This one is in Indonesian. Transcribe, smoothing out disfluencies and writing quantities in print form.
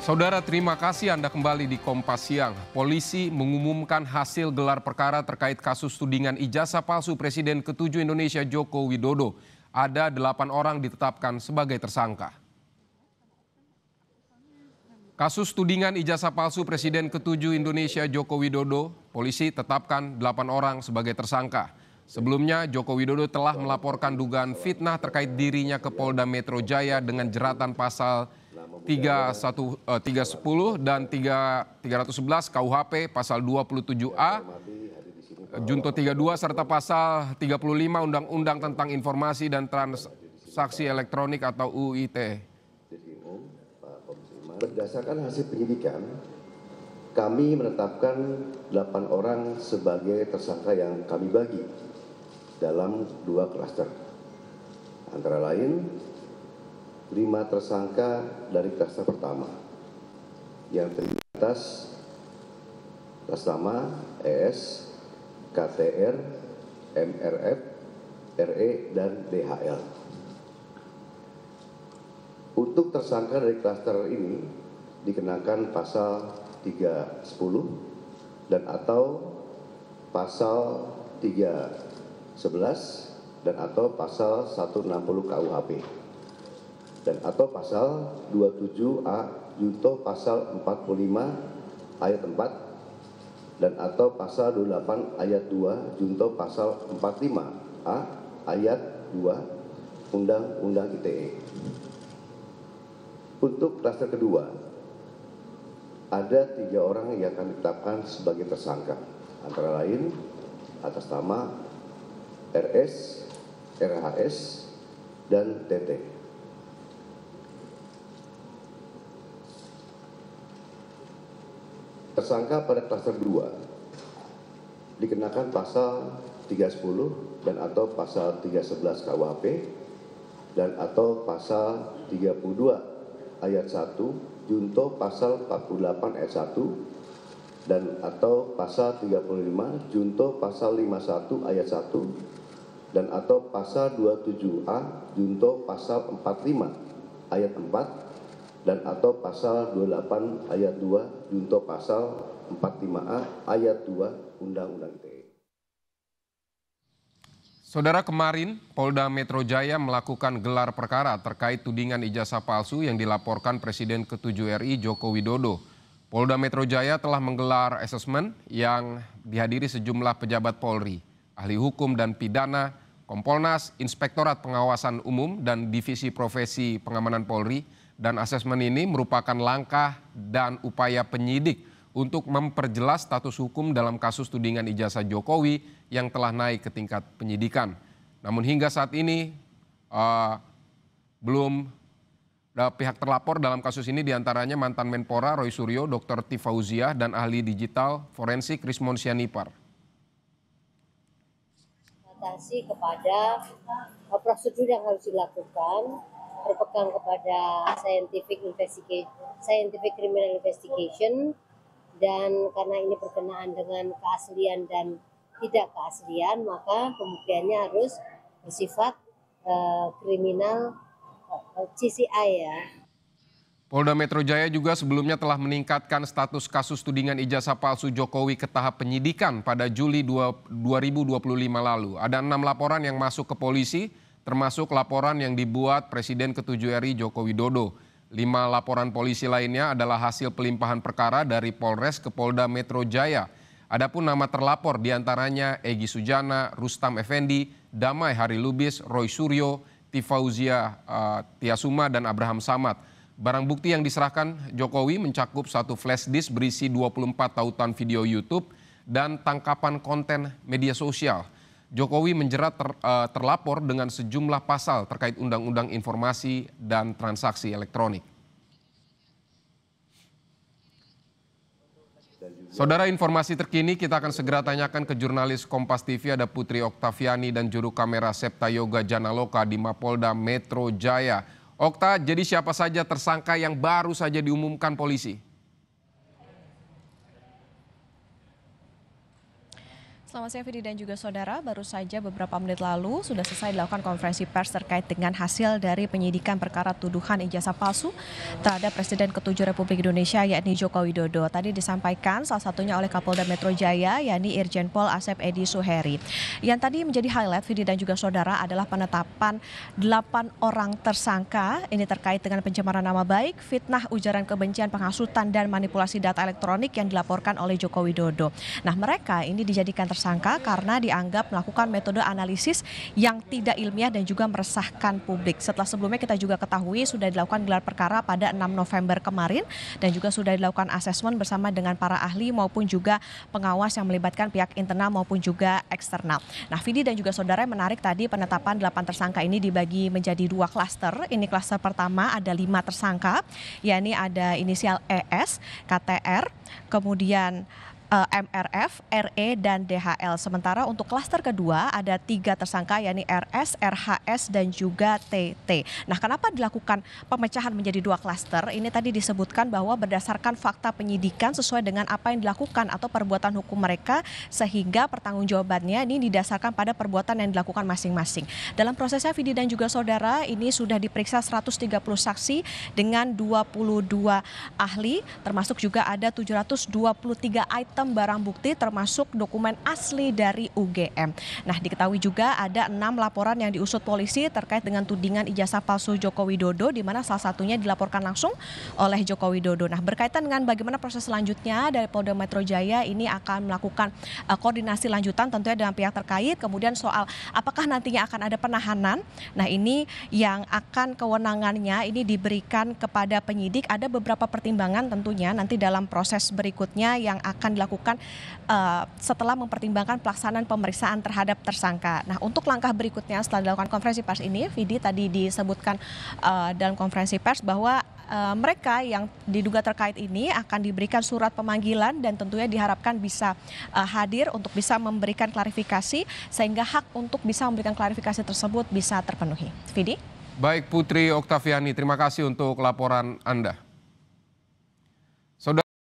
Saudara, terima kasih Anda kembali di Kompas Siang. Polisi mengumumkan hasil gelar perkara terkait kasus tudingan ijazah palsu Presiden ke-7 Indonesia Joko Widodo. Ada 8 orang ditetapkan sebagai tersangka. Kasus tudingan ijazah palsu Presiden ke-7 Indonesia Joko Widodo, polisi tetapkan 8 orang sebagai tersangka. Sebelumnya, Joko Widodo telah melaporkan dugaan fitnah terkait dirinya ke Polda Metro Jaya dengan jeratan pasal 310 dan 311 KUHP, pasal 27A, Junto 32 serta pasal 35 Undang-Undang tentang Informasi dan Transaksi Elektronik atau UU ITE. Berdasarkan hasil penyidikan, kami menetapkan 8 orang sebagai tersangka yang kami bagi dalam 2 klaster. Antara lain 5 tersangka dari klaster pertama yang terdiri atas nama ES, KTR, MRF, RE, dan DHL. Untuk tersangka dari klaster ini dikenakan pasal 310 dan atau pasal 311 dan atau pasal 160 KUHP dan atau pasal 27A junto pasal 45 ayat 4 dan atau pasal 28 ayat 2 junto pasal 45A ayat 2 Undang-Undang ITE. Untuk klaster kedua, ada 3 orang yang akan ditetapkan sebagai tersangka, antara lain atas nama RS, RHS, dan TT. Tersangka pada klaster 2 dikenakan pasal 310 dan atau pasal 311 KUHP dan atau pasal 32 ayat 1 junto pasal 48 ayat 1 dan atau pasal 35 junto pasal 51 ayat 1 dan atau pasal 27A junto pasal 45 ayat 4 dan atau pasal 28 ayat 2 junto pasal 45A ayat 2 Undang-Undang ITE. Saudara, kemarin Polda Metro Jaya melakukan gelar perkara terkait tudingan ijazah palsu yang dilaporkan Presiden ke-7 RI Joko Widodo. Polda Metro Jaya telah menggelar asesmen yang dihadiri sejumlah pejabat Polri, ahli hukum dan pidana, Kompolnas, Inspektorat Pengawasan Umum, dan Divisi Profesi Pengamanan Polri. Dan asesmen ini merupakan langkah dan upaya penyidik untuk memperjelas status hukum dalam kasus tudingan ijazah Jokowi yang telah naik ke tingkat penyidikan. Namun hingga saat ini belum pihak terlapor dalam kasus ini, diantaranya mantan Menpora Roy Suryo, Dr. T. Fauziah, dan ahli digital forensik Rismon Sianipar. Adaptasi kepada prosedur yang harus dilakukan, berpegang kepada scientific criminal investigation, dan karena ini berkenaan dengan keaslian dan tidak keaslian, maka pembuktiannya harus bersifat kriminal CCI ya. Polda Metro Jaya juga sebelumnya telah meningkatkan status kasus tudingan ijazah palsu Jokowi ke tahap penyidikan pada Juli 2025 lalu. Ada 6 laporan yang masuk ke polisi, termasuk laporan yang dibuat Presiden ke-7 RI Joko Widodo. 5 laporan polisi lainnya adalah hasil pelimpahan perkara dari Polres ke Polda Metro Jaya. Adapun nama terlapor diantaranya Egy Sujana, Rustam Effendi, Damai Hari Lubis, Roy Suryo, T. Fauziah Tiasuma, dan Abraham Samad. Barang bukti yang diserahkan Jokowi mencakup 1 flash disk berisi 24 tautan video YouTube dan tangkapan konten media sosial. Jokowi menjerat terlapor dengan sejumlah pasal terkait Undang-Undang Informasi dan Transaksi Elektronik. Saudara, informasi terkini kita akan segera tanyakan ke jurnalis Kompas TV, ada Putri Oktaviani dan juru kamera Septa Yoga Janaloka di Mapolda Metro Jaya. Okta, jadi siapa saja tersangka yang baru saja diumumkan polisi? Selamat siang Vidi dan juga saudara, baru saja beberapa menit lalu sudah selesai dilakukan konferensi pers terkait dengan hasil dari penyidikan perkara tuduhan ijazah palsu terhadap Presiden ke-7 Republik Indonesia yakni Joko Widodo. Tadi disampaikan salah satunya oleh Kapolda Metro Jaya yakni Irjen Pol Asep Edi Suheri. Yang tadi menjadi highlight Vidi dan juga saudara adalah penetapan 8 orang tersangka ini terkait dengan pencemaran nama baik, fitnah, ujaran kebencian, penghasutan dan manipulasi data elektronik yang dilaporkan oleh Joko Widodo. Nah, mereka ini dijadikan tersangka karena dianggap melakukan metode analisis yang tidak ilmiah dan juga meresahkan publik. Setelah sebelumnya kita juga ketahui sudah dilakukan gelar perkara pada 6 November kemarin dan juga sudah dilakukan asesmen bersama dengan para ahli maupun juga pengawas yang melibatkan pihak internal maupun juga eksternal. Nah, Vidi dan juga saudara, menarik tadi penetapan 8 tersangka ini dibagi menjadi 2 klaster. Ini klaster pertama ada 5 tersangka, yakni ada inisial ES, KTR, kemudian MRF, RE, dan DHL. Sementara untuk klaster kedua ada 3 tersangka yakni RS, RHS, dan juga TT. Nah, kenapa dilakukan pemecahan menjadi 2 klaster? Ini tadi disebutkan bahwa berdasarkan fakta penyidikan sesuai dengan apa yang dilakukan atau perbuatan hukum mereka sehingga pertanggungjawabannya ini didasarkan pada perbuatan yang dilakukan masing-masing. Dalam prosesnya Vidi dan juga saudara, ini sudah diperiksa 130 saksi dengan 22 ahli, termasuk juga ada 723 item barang bukti termasuk dokumen asli dari UGM. Nah, diketahui juga ada 6 laporan yang diusut polisi terkait dengan tudingan ijazah palsu Joko Widodo, di mana salah satunya dilaporkan langsung oleh Joko Widodo. Nah, berkaitan dengan bagaimana proses selanjutnya dari Polda Metro Jaya ini akan melakukan koordinasi lanjutan tentunya dengan pihak terkait. Kemudian soal apakah nantinya akan ada penahanan. Nah, ini yang akan kewenangannya ini diberikan kepada penyidik. Ada beberapa pertimbangan tentunya nanti dalam proses berikutnya yang akan dilakukan setelah mempertimbangkan pelaksanaan pemeriksaan terhadap tersangka. Nah, untuk langkah berikutnya setelah dilakukan konferensi pers ini, Vidi tadi disebutkan dalam konferensi pers bahwa mereka yang diduga terkait ini akan diberikan surat pemanggilan dan tentunya diharapkan bisa hadir untuk bisa memberikan klarifikasi sehingga hak untuk bisa memberikan klarifikasi tersebut bisa terpenuhi. Vidi? Baik Putri Oktaviani, terima kasih untuk laporan Anda.